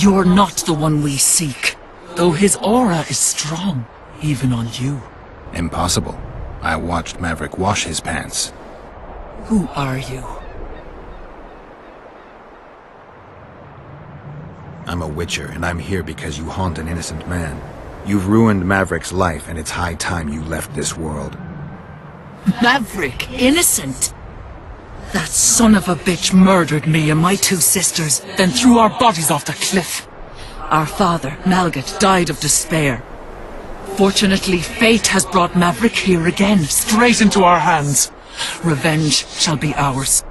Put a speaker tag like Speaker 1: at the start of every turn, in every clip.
Speaker 1: You're not the one we seek, though his aura is strong, even on you.
Speaker 2: Impossible. I watched Maverick wash his pants.
Speaker 1: Who are you?
Speaker 2: I'm a witcher, and I'm here because you haunt an innocent man. You've ruined Maverick's life, and it's high time you left this world.
Speaker 1: Maverick, innocent? That son of a bitch murdered me and my two sisters, then threw our bodies off the cliff. Our father, Malgat, died of despair. Fortunately, fate has brought Maverick here again, straight into our hands. Revenge shall be ours.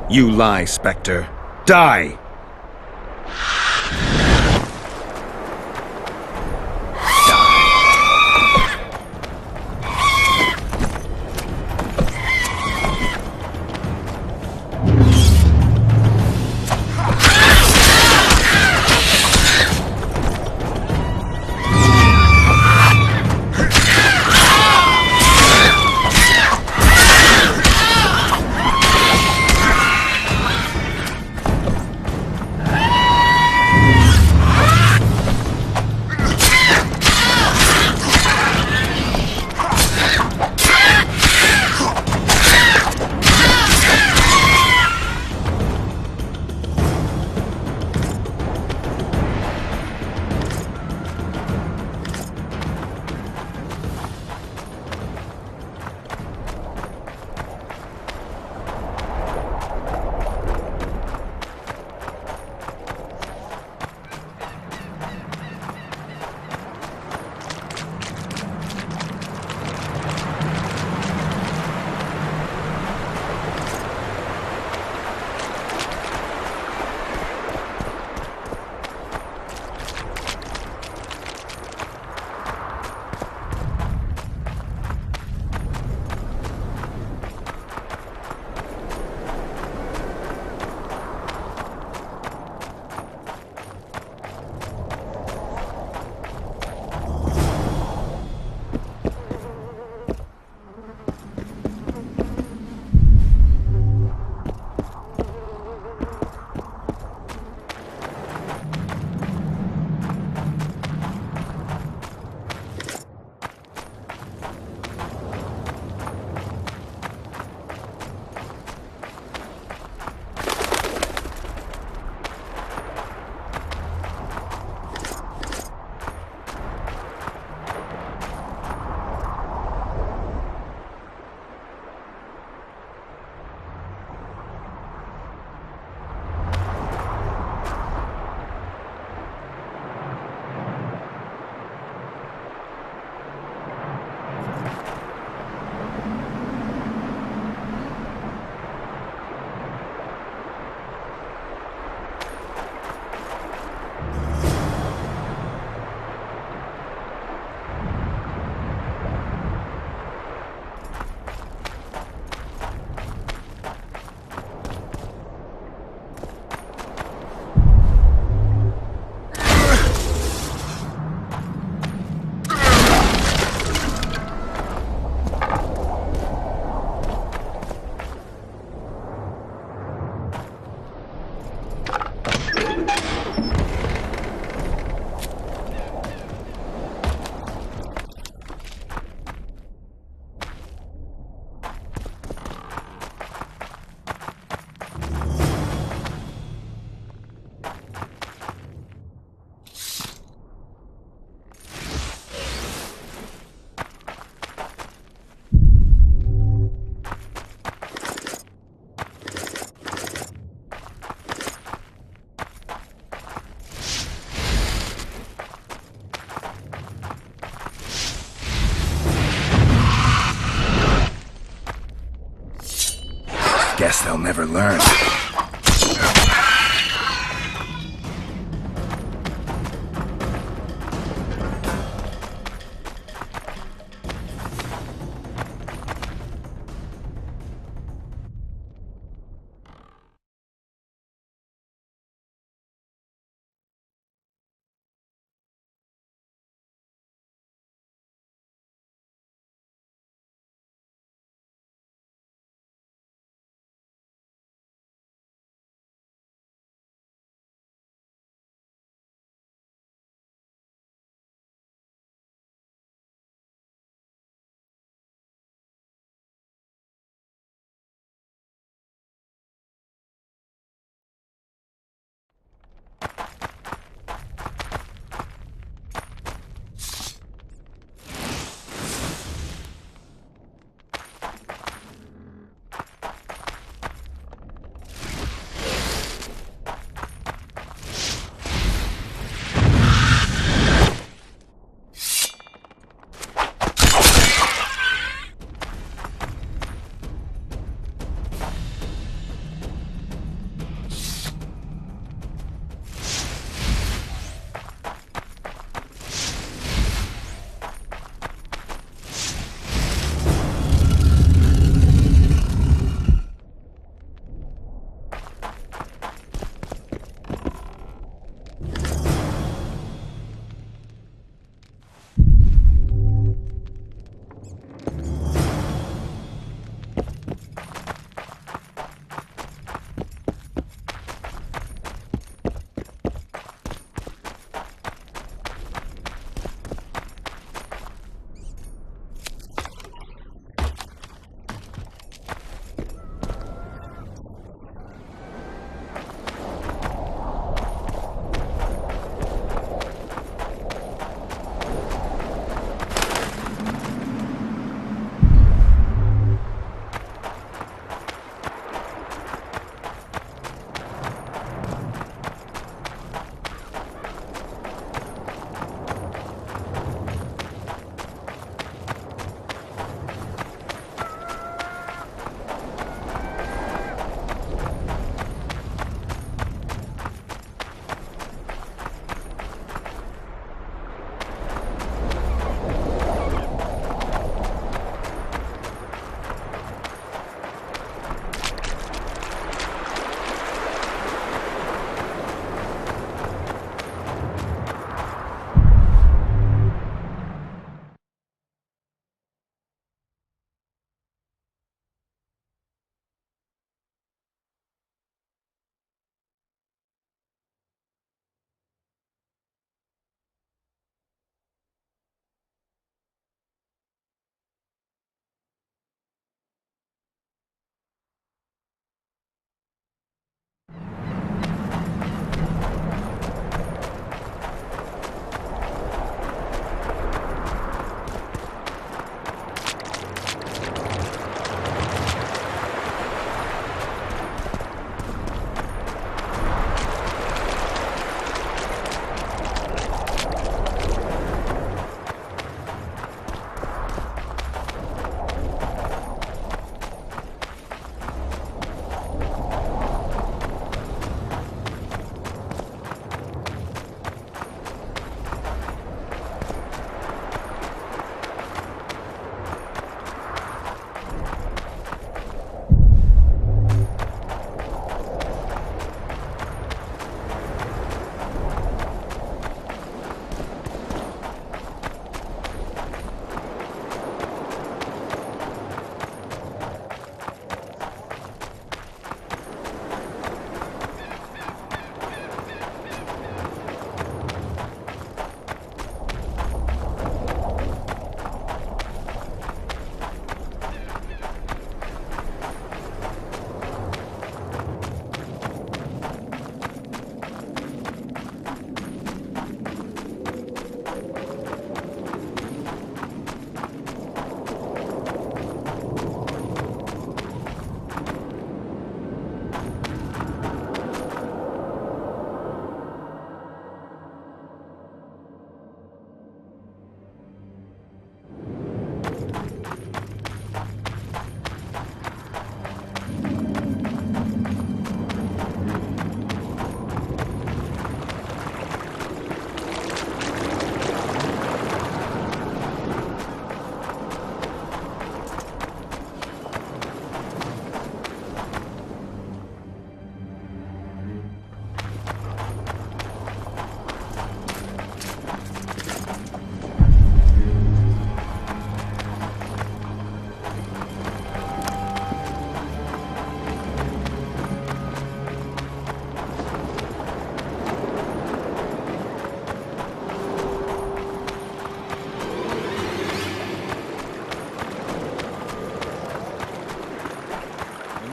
Speaker 2: You lie, Spectre. Die! Guess they'll never learn.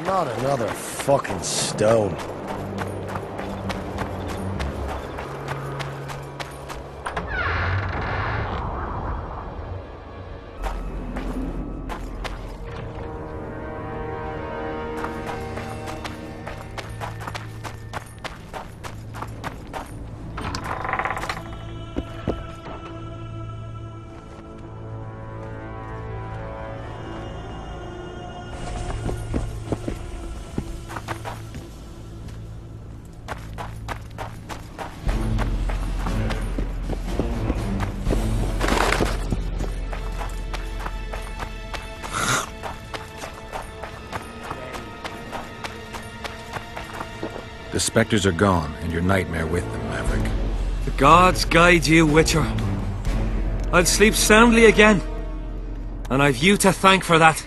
Speaker 3: Not another fucking stone.
Speaker 2: The specters are gone, and your nightmare with them, Maverick.
Speaker 4: The gods guide you, Witcher. I'll sleep soundly again. And I've you to thank for that.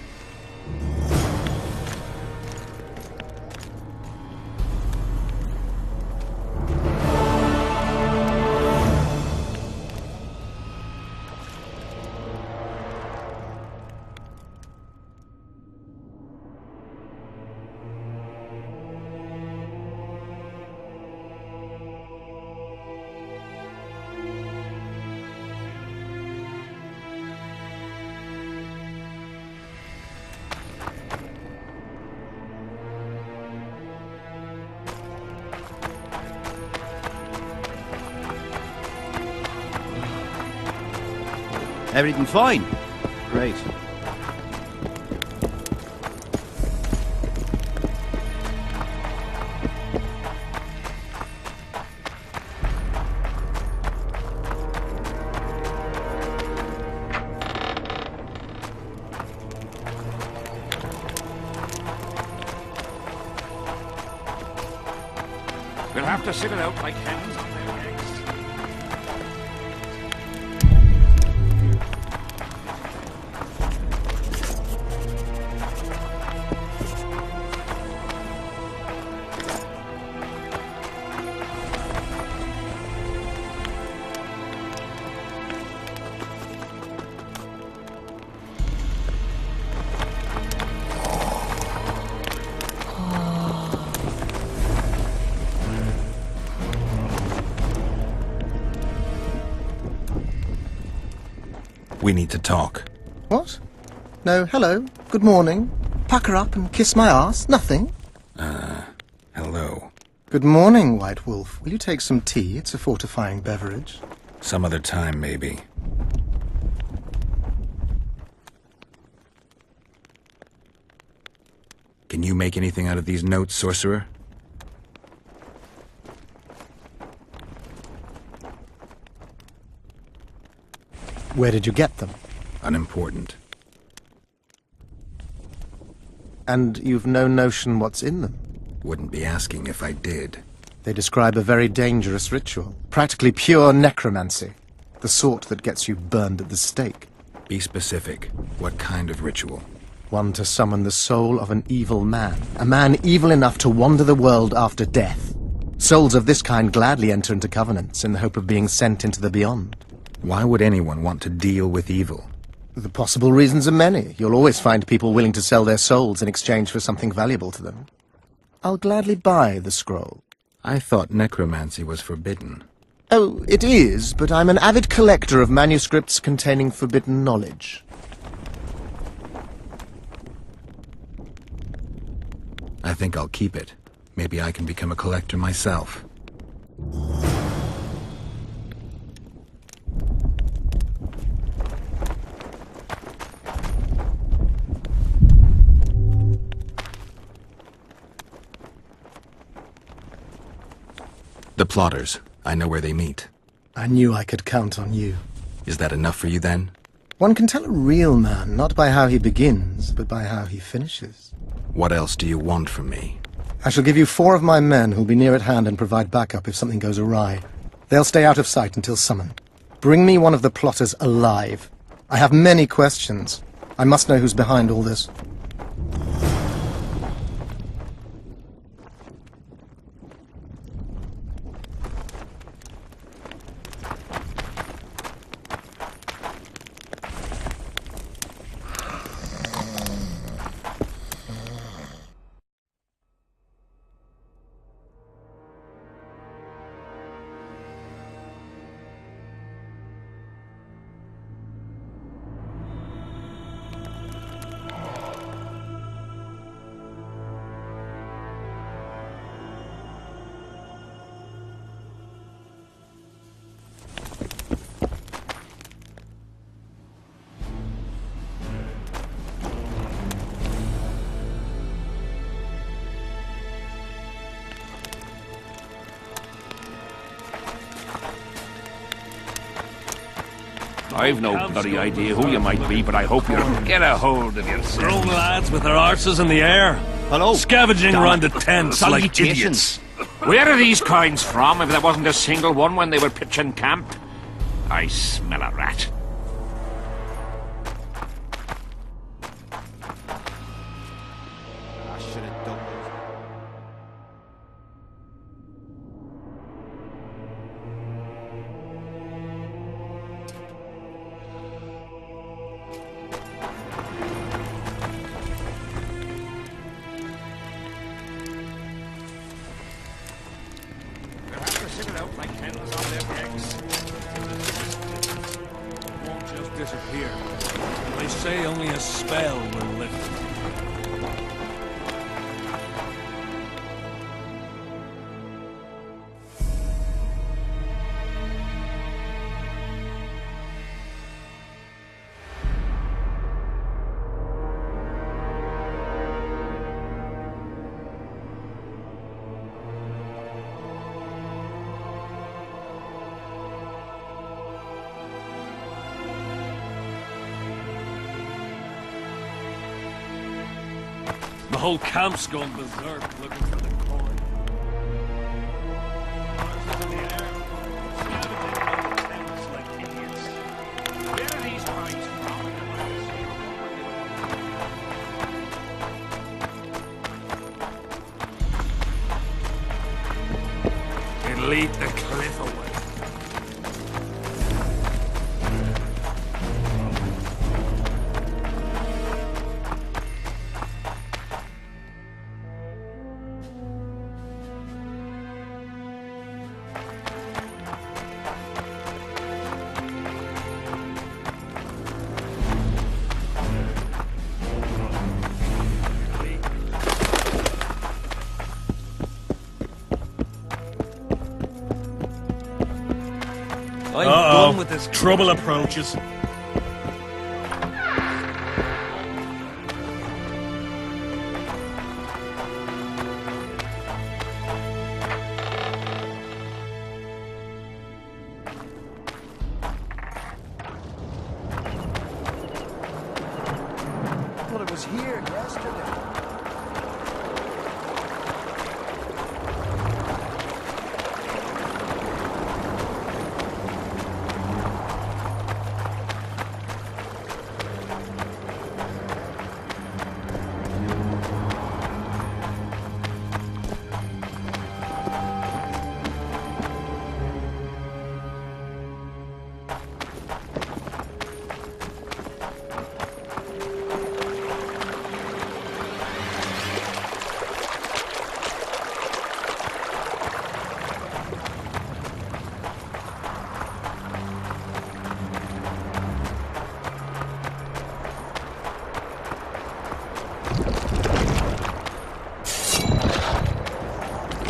Speaker 5: Everything fine? Great.
Speaker 6: We'll have to sit it out like hens on their eggs.
Speaker 2: We need to talk.
Speaker 3: What? No, hello, good morning. Pucker up and kiss my ass? Nothing?
Speaker 2: Hello.
Speaker 3: Good morning, White Wolf. Will you take some tea? It's a fortifying beverage.
Speaker 2: Some other time, maybe. Can you make anything out of these notes, sorcerer?
Speaker 3: Where did you get them?
Speaker 2: Unimportant.
Speaker 3: And you've no notion what's in them?
Speaker 2: Wouldn't be asking if I did.
Speaker 3: They describe a very dangerous ritual. Practically pure necromancy. The sort that gets you burned at the stake.
Speaker 2: Be specific. What kind of ritual?
Speaker 3: One to summon the soul of an evil man. A man evil enough to wander the world after death. Souls of this kind gladly enter into covenants in the hope of being sent into the beyond.
Speaker 2: Why would anyone want to deal with evil?
Speaker 3: The possible reasons are many. You'll always find people willing to sell their souls in exchange for something valuable to them. I'll gladly buy the scroll.
Speaker 2: I thought necromancy was forbidden.
Speaker 3: Oh, it is, but I'm an avid collector of manuscripts containing forbidden knowledge.
Speaker 2: I think I'll keep it. Maybe I can become a collector myself. The plotters. I know where they meet.
Speaker 3: I knew I could count on you.
Speaker 2: Is that enough for you then?
Speaker 3: One can tell a real man not by how he begins, but by how he finishes.
Speaker 2: What else do you want from me?
Speaker 3: I shall give you 4 of my men who'll be near at hand and provide backup if something goes awry. They'll stay out of sight until summoned. Bring me one of the plotters alive. I have many questions. I must know who's behind all this.
Speaker 6: I've no bloody idea who you might be, but I hope you'll get a hold of yourself.
Speaker 4: Grown lads with their arses in the air.
Speaker 5: Hello.
Speaker 4: Scavenging around the tents like idiots.
Speaker 6: Salutations. Where are these coins from, if there wasn't a single one when they were pitching camp? I smell a rat.
Speaker 5: I should have done this.
Speaker 6: They'll have to sit it out like hens on their eggs.
Speaker 4: Won't just disappear. They say only a spell will lift it. The whole camp's gone berserk looking for the coin. Arses in the air. Scavenging around the tents like idiots.
Speaker 6: Where are these coins from?
Speaker 4: It'll eat the cliff away. I'm done with this. Trouble approaches.
Speaker 5: Well, it was here yesterday.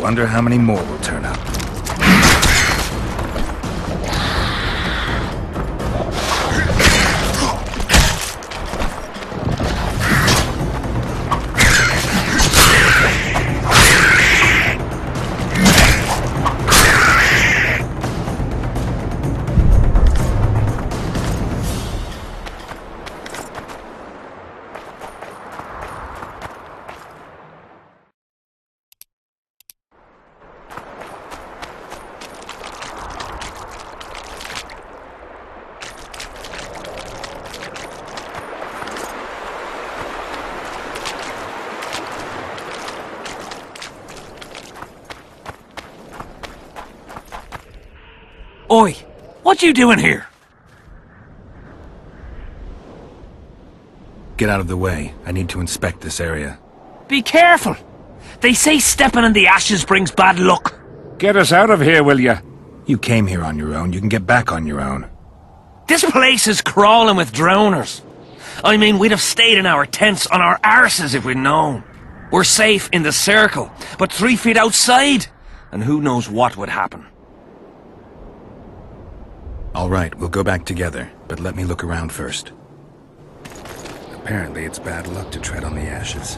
Speaker 2: Wonder how many more will turn up.
Speaker 4: Oi! What you doing here?
Speaker 2: Get out of the way. I need to inspect this area.
Speaker 4: Be careful! They say stepping in the ashes brings bad luck.
Speaker 6: Get us out of here, will you?
Speaker 2: You came here on your own. You can get back on your own.
Speaker 4: This place is crawling with drowners. I mean, we'd have stayed in our tents on our arses if we'd known. We're safe in the circle, but 3 feet outside, and who knows what would happen.
Speaker 2: All right, we'll go back together, but let me look around first. Apparently, it's bad luck to tread on the ashes.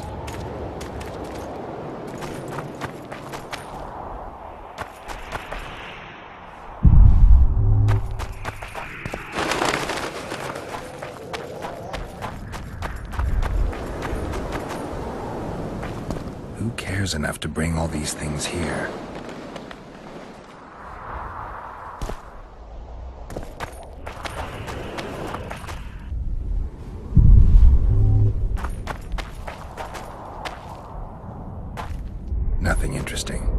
Speaker 2: Who cares enough to bring all these things here? Nothing interesting.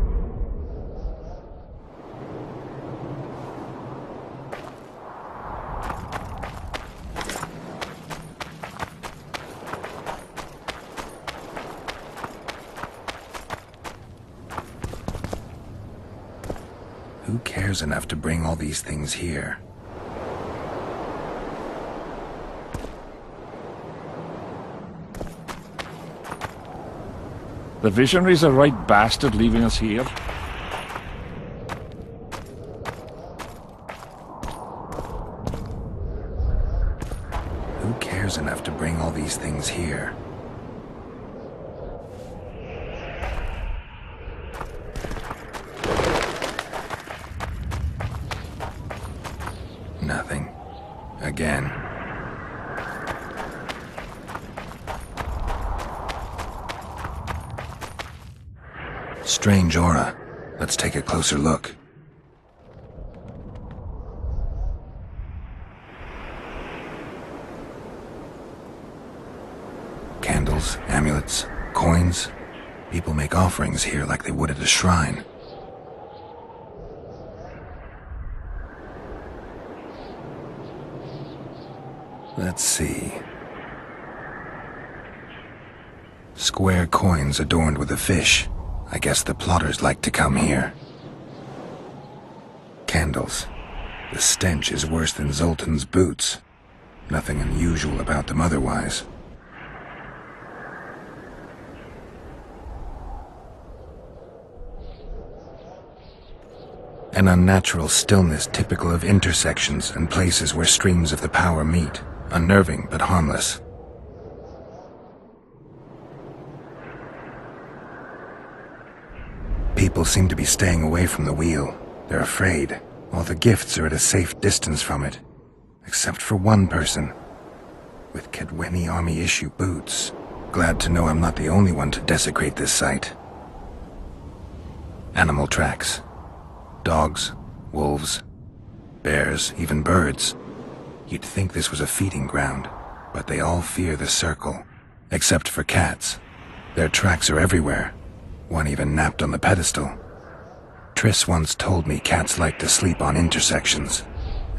Speaker 2: Who cares enough to bring all these things here?
Speaker 6: The Visionary's a right bastard leaving us here.
Speaker 2: Who cares enough to bring all these things here? Nothing. Again. Strange aura. Let's take a closer look. Candles, amulets, coins. People make offerings here like they would at a shrine. Let's see. Square coins adorned with a fish. I guess the plotters like to come here. Candles. The stench is worse than Zoltan's boots. Nothing unusual about them otherwise. An unnatural stillness typical of intersections and places where streams of the power meet. Unnerving but harmless. People seem to be staying away from the wheel. They're afraid. All the gifts are at a safe distance from it. Except for one person. With Kedweni Army issue boots. Glad to know I'm not the only one to desecrate this site. Animal tracks. Dogs, wolves, bears, even birds. You'd think this was a feeding ground, but they all fear the circle. Except for cats. Their tracks are everywhere. One even napped on the pedestal. Triss once told me cats like to sleep on intersections,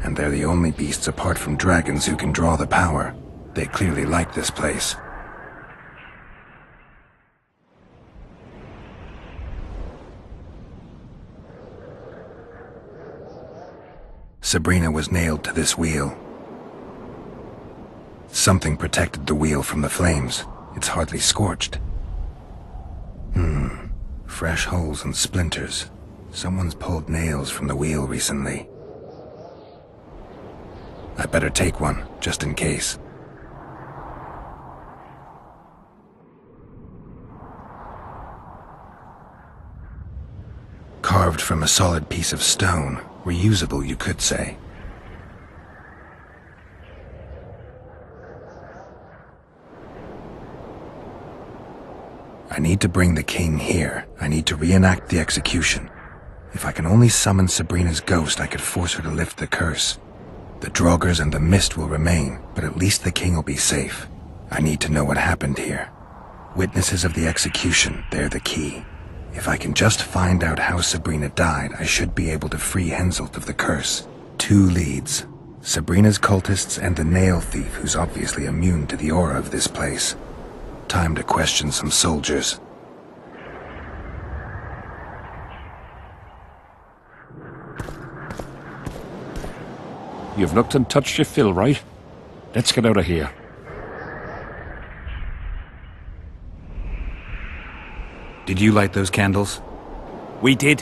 Speaker 2: and they're the only beasts apart from dragons who can draw the power. They clearly like this place. Sabrina was nailed to this wheel. Something protected the wheel from the flames. It's hardly scorched. Fresh holes and splinters. Someone's pulled nails from the wheel recently. I better take one, just in case. Carved from a solid piece of stone. Reusable, you could say. I need to bring the king here. I need to reenact the execution. If I can only summon Sabrina's ghost, I could force her to lift the curse. The Draugrs and the mist will remain, but at least the king will be safe. I need to know what happened here. Witnesses of the execution, they're the key. If I can just find out how Sabrina died, I should be able to free Henselt of the curse. 2 leads. Sabrina's cultists and the nail thief who's obviously immune to the aura of this place. Time to question some soldiers.
Speaker 6: You've looked and touched your fill, right? Let's get out of here.
Speaker 2: Did you light those candles?
Speaker 4: We did.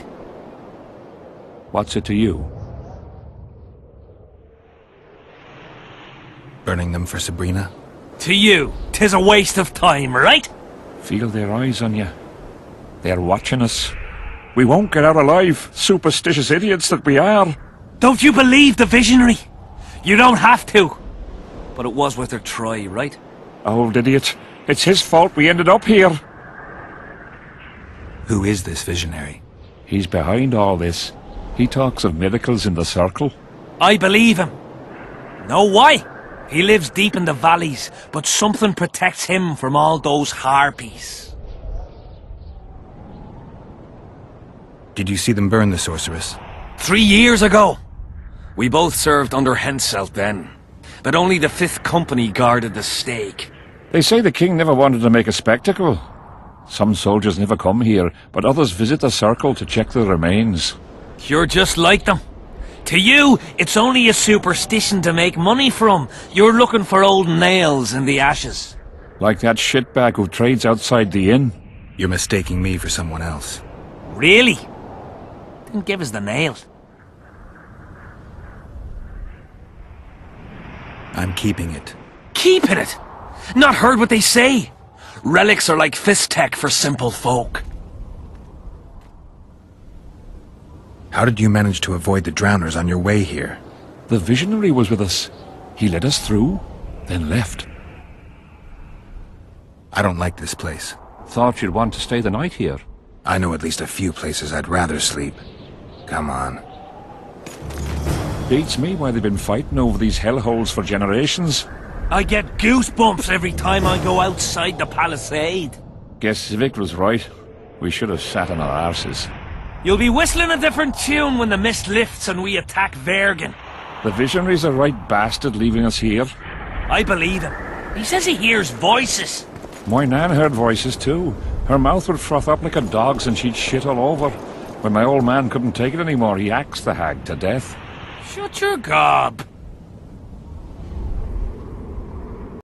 Speaker 6: What's it to you?
Speaker 2: Burning them for Sabrina?
Speaker 4: To you, 'tis a waste of time, right?
Speaker 6: Feel their eyes on you. They're watching us. We won't get out alive, superstitious idiots that we are.
Speaker 4: Don't you believe the Visionary? You don't have to. But it was worth a try, right?
Speaker 6: Old idiot. It's his fault we ended up here.
Speaker 2: Who is this visionary?
Speaker 6: He's behind all this. He talks of miracles in the circle.
Speaker 4: I believe him. Know why? He lives deep in the valleys, but something protects him from all those harpies.
Speaker 2: Did you see them burn the sorceress?
Speaker 4: 3 years ago. We both served under Henselt then, but only the 5th Company guarded the stake.
Speaker 6: They say the king never wanted to make a spectacle. Some soldiers never come here, but others visit the circle to check the remains.
Speaker 4: You're just like them. To you, it's only a superstition to make money from. You're looking for old nails in the ashes.
Speaker 6: Like that shitbag who trades outside the inn.
Speaker 2: You're mistaking me for someone else.
Speaker 4: Really? Then give us the nails.
Speaker 2: I'm keeping it.
Speaker 4: Keeping it? Not heard what they say. Relics are like fist tech for simple folk.
Speaker 2: How did you manage to avoid the drowners on your way here?
Speaker 6: The visionary was with us. He led us through, then left.
Speaker 2: I don't like this place.
Speaker 6: Thought you'd want to stay the night here.
Speaker 2: I know at least a few places I'd rather sleep. Come on.
Speaker 6: Beats me why they've been fighting over these hellholes for generations.
Speaker 4: I get goosebumps every time I go outside the palisade.
Speaker 6: Guess Civic was right. We should have sat on our arses.
Speaker 4: You'll be whistling a different tune when the mist lifts and we attack Vergen.
Speaker 6: The visionary's a right bastard leaving us here.
Speaker 4: I believe him. He says he hears voices.
Speaker 6: My nan heard voices too. Her mouth would froth up like a dog's and she'd shit all over. When my old man couldn't take it anymore, he axed the hag to death.
Speaker 4: Shut your gob.